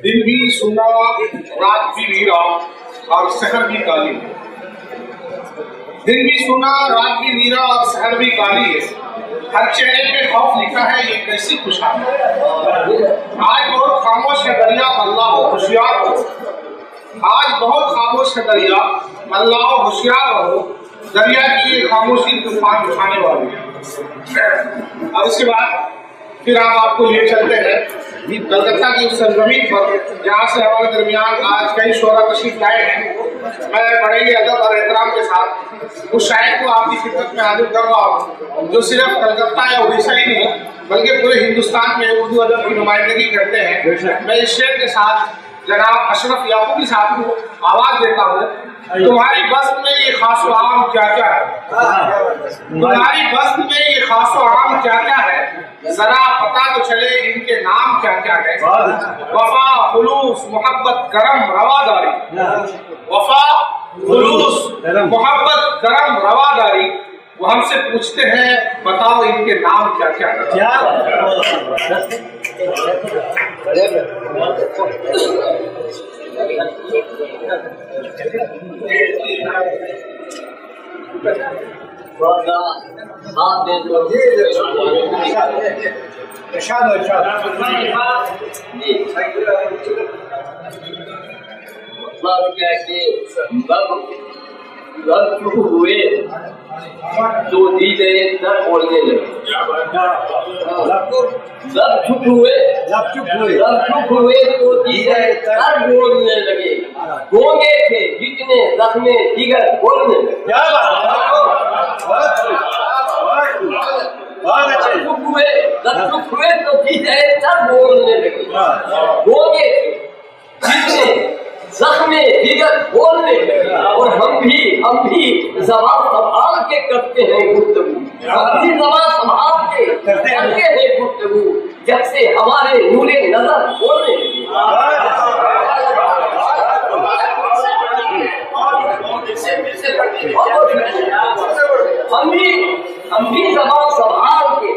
दिन भी सुना, रात भी वीरा और शहर भी काली। दिन भी सुना, रात भी वीरा और शहर भी काली है। हर चेहरे पे खौफ लिखा है, ये कैसी खुशहाली। आज बहुत खामोश है दरिया, अल्लाह होशियार हो। आज बहुत खामोश है दरिया, अल्लाह होशियार हो। दरिया की ये खामोशी तूफान उठाने वाली है। और उसके बाद फिर आपको लिए चलते हैं कलकत्ता की उस सरजमीन पर जहाँ से हमारे दरमियान आज कई शोरा तशरीफ लाए हैं। मैं बड़े ही अदब और एहतराम के साथ उस शायर को आपकी खिदमत में हाजिर कर रहा हूँ जो सिर्फ कलकत्ता या उड़ीसा ही नहीं बल्कि पूरे हिंदुस्तान में उर्दू अदब की नुमाइंदगी करते हैं। मैं इस शेर के साथ जनाब अशरफ याकूबी साहब को आवाज देता हूँ। तुम्हारी बस्त में ये खास आम क्या क्या है, तुम्हारी बस्त में ये खास आम क्या क्या है, जरा पता तो चले इनके नाम क्या क्या है। वफा खुलूस मोहब्बत करम रवादारी, वफा खुलूस मोहब्बत करम रवादारी। वो हमसे पूछते हैं बताओ इनके नाम क्या क्या है। हुए तो दीदे न बोलने लगे। सब चुप हुए तो दीदे न बोलने लगे। गोंगे थे जितने जख्मे जिगर बोलने लगे। चुप हुए तो दीदे न बोलने लगे। गोंगे थे जितने जख्मे जिगर बोलने लगे। और हम भी ज़बान संभाल के करते हैं गुफ्तगू। हम भी ज़बान संभाल के करते हैं गुफ्तगू। जब से हमारे नूरे नजर बोलने लगे। हम भी ज़बान संभाल के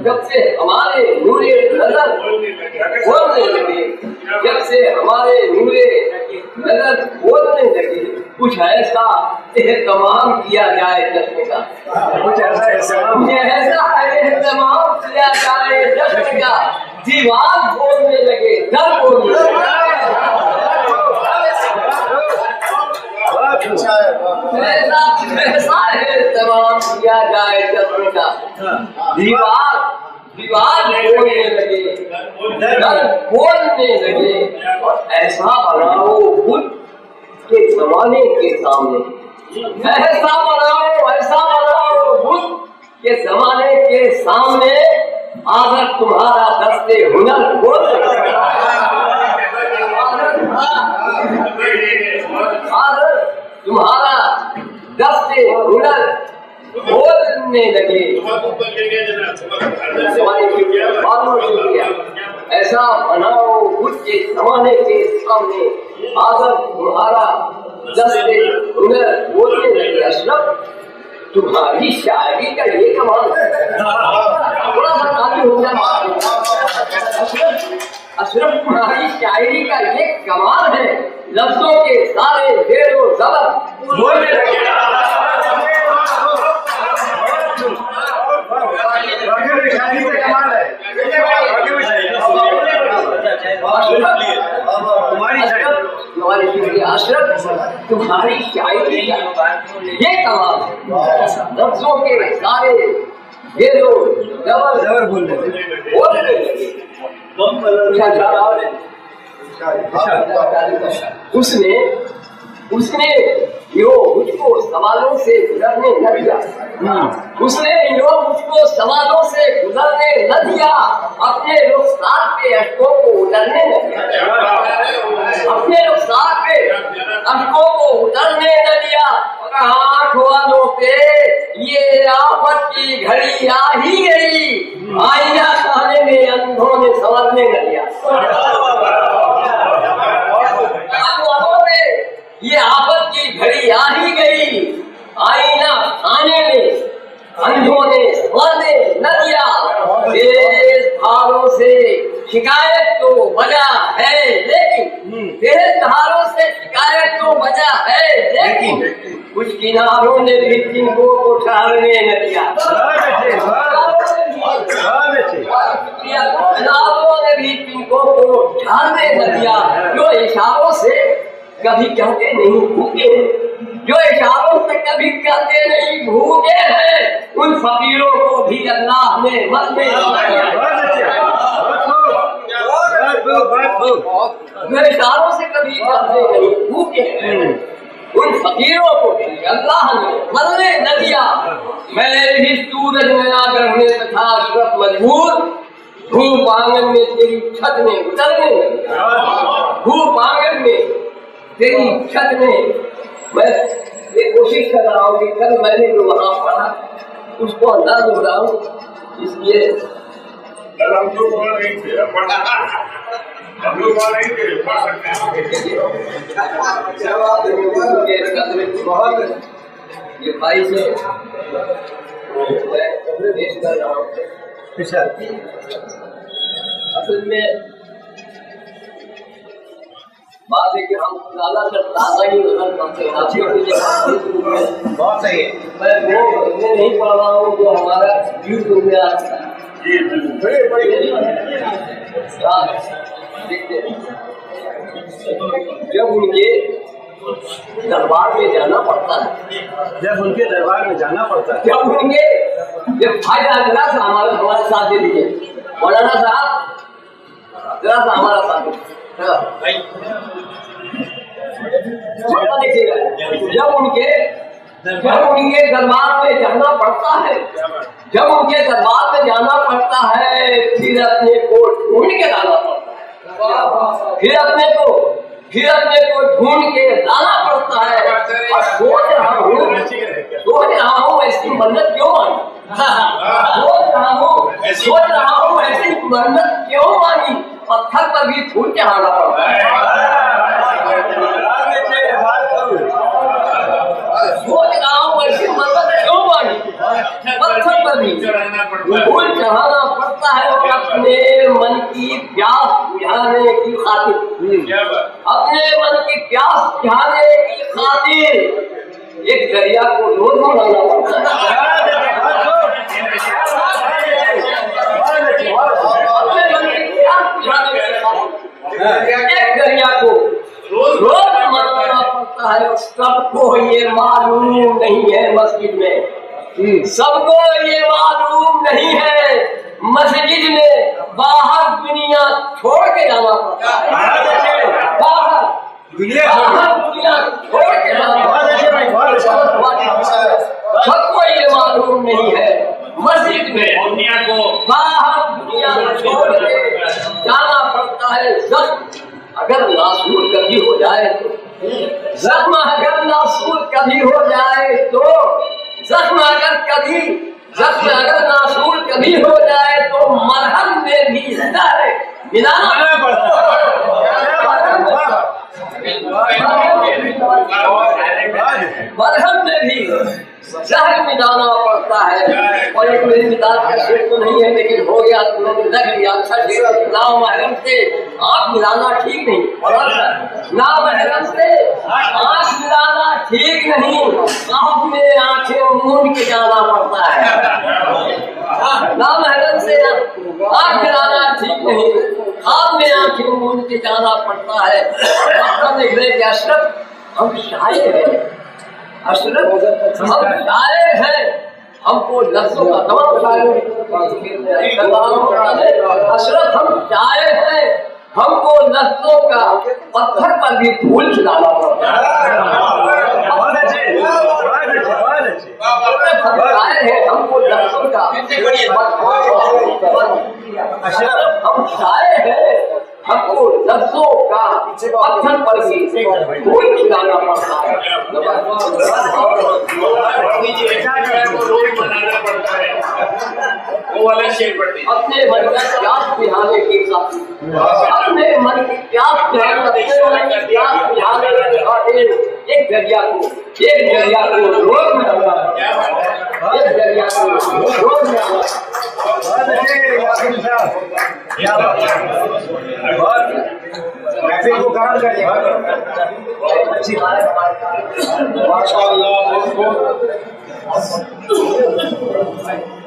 जब से हमारे नूरे नजर बोलने लगे। जब से हमारे नूरे नजर बोलने लगे। कुछ ऐसा एहतमाम किया जाए जश्न का, कुछ ऐसा एहतमाम किया जाए जश्न का। दीवार बोलने लगे, दर बोलने लगे। ऐसा एहतमाम किया जाए जश्न का। दीवार बोलने लगे, दर बोलने लगे। और ऐसा बनाओ खुद के जमाने के सामने, ऐसा बनाओ खुद के जमाने के सामने। अगर तुम्हारा दस्ते हुनर बोलने तुम्हारा दस्ते हुनर बोलने लगे। ऐसा बनाओ खुद के जमाने के सामने। अगर तुम्हारा दस्ते हुनर बोलने लगे। अशरफ तुम्हारी शायरी का ये कमाल है। थोड़ा सा काफी हो जाए। अशरफ तुम्हारी शायरी का ये कमाल है। लफ्जों के सारे जेरो जबर बोलने लगे। अशरफ तुम्हारी शायरी का ये कमाल है। लफ्जों के सारे जेरो जबर बोलने लगे। उसने यो मुझको सवालों से गुजरने न दिया। उसने यो मुझको सवालों से गुजरने न दिया। अपने रुखसार पे अशकों को उतरने न दिया। अपने रुखसार पे अशकों को उतरने न दिया। आँख वालों पे ये आफत की घड़ी आ ही गई। आईना खाने में अंधों ने संवरने न दिया। ये आफत की घड़ी आ ही गई। आईना खाने में अंधों ने मरने न दिया। तेज धारों से शिकायत तो बजा है लेकिन, तेज धारों से शिकायत तो बजा है लेकिन, कुछ किनारों ने भी तिनको को ठहरने न दिया। किनारों ने भी तिनको को ठहरने न दिया। जो इशारों से कभी कहते नहीं भूखे, जो इशारों से कभी कहते नहीं भूखे हैं, उन फकीरों को भी अल्लाह ने मरने न दिया। जो इशारों से कभी कहते नहीं भूखे हैं, उन फकीरों को भी अल्लाह ने मरने न दिया। मैं भी सूरज में आकर में तथा अशरफ मजबूर, धूप आंगन में तेरी छत में उतरने न दिया। धूप आंगन में तेरी छत में मैं ये कोशिश कर रहा हूँ कि कल मैंने जो वहाँ पढ़ा उसको अंदाज हो रहा हूँ, इसलिए हम जो बोल रहे थे हम लोग बोल रहे थे ये भाई से मैं पेश कर रहा हूँ। असल में बात है कि हम ज्यादातर ताजा ही नजर करते हैं। बहुत सही है। मैं वो नहीं पढ़ रहा हूँ जो हमारा यूट्यूब में आता है। जब उनके दरबार में जाना पड़ता है, जब उनके दरबार में जाना पड़ता है, जब उनके जब भाई जरा सा हमारे साथ दे दीजिए मौलाना साहब, जरा सा हमारा साथ दीजिए। देखिएगा, जब उनके दरबार में जाना पड़ता है, जब उनके दरबार में जाना पड़ता है, फिर अपने को ढूंढ के लाना पड़ता है। फिर अपने को ढूंढ के लाना पड़ता है। और सोच रहा हूँ ऐसी मन्नत क्यों मांगी, सोच रहा हूँ ऐसी मन्नत क्यों मांगी। पत्थर पर भी फूल चढ़ाना पड़ता है। सोच रहा हूँ ऐसी मन्नत क्यों मांगी, पत्थर पर भी फूल चढ़ाना पड़ता है। और अपने मन की प्यास बुझाने की खातिर, अपने मन की प्यास बुझाने की खातिर एक दरिया को रोज बनाना पड़ता है। अपने मन की प्यास बुझाने की खातिर एक दरिया को रोज मनाना पड़ता है। सबको ये मालूम नहीं है मस्जिद में, सबको ये मालूम नहीं है मस्जिद में बाहर दुनिया छोड़ के जाना पड़ता है। बाहर दुनिया छोड़ के जाना पड़ता है। सबको ये मालूम नहीं है मस्जिद में दुनिया को बाहर दुनिया छोड़ के जाना पड़ता है। जख्म अगर नासूर कभी हो जाए तो, जख्म अगर नासूर कभी हो जाए तो, जख्म अगर नासूर कभी हो जाए तो मरहम में भी मिलाना पड़ता है। मरहम में भी जहर मिलाना पड़ता है। और एक मेरी मिसाल का शेर तो नहीं है, लेकिन हो गया तुमने लग लिया अच्छा शेर। नामहरम से आँख मिलाना ठीक नहीं, नामहरम से आँख मिलाना ठीक नहीं, आँख में आँखें मूंद के जाना पड़ता है। नामहरम से आँख मिलाना ठीक नहीं, खाब में आँखें मूंद के जाना पड़ता है। अशरफ हम शायर हैं, अशरफ हम शायर हैं, हमको लफ्जों का तमाम अशरफ हम शायर हैं, हमको लफ्जों का पत्थर पर भी फूल खिलाना पड़ता है। हमको लफ्जों का हम शायर हैं, हमको लफ्जों का पत्थर पर भी फूल खिलाना पड़ता है। अपने मन का प्यास बुझाने की खातिर, अपने मन की प्यास बुझाने की खातिर एक दरिया को रोक ये दरिया को रोक दिया। बहुत अच्छे यासीन साहब, क्या बात है। बहुत महफिल को करार कर दिया। अच्छी बात है हमारे। माशाअल्लाह,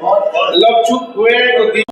बहुत लव चुप हुए तो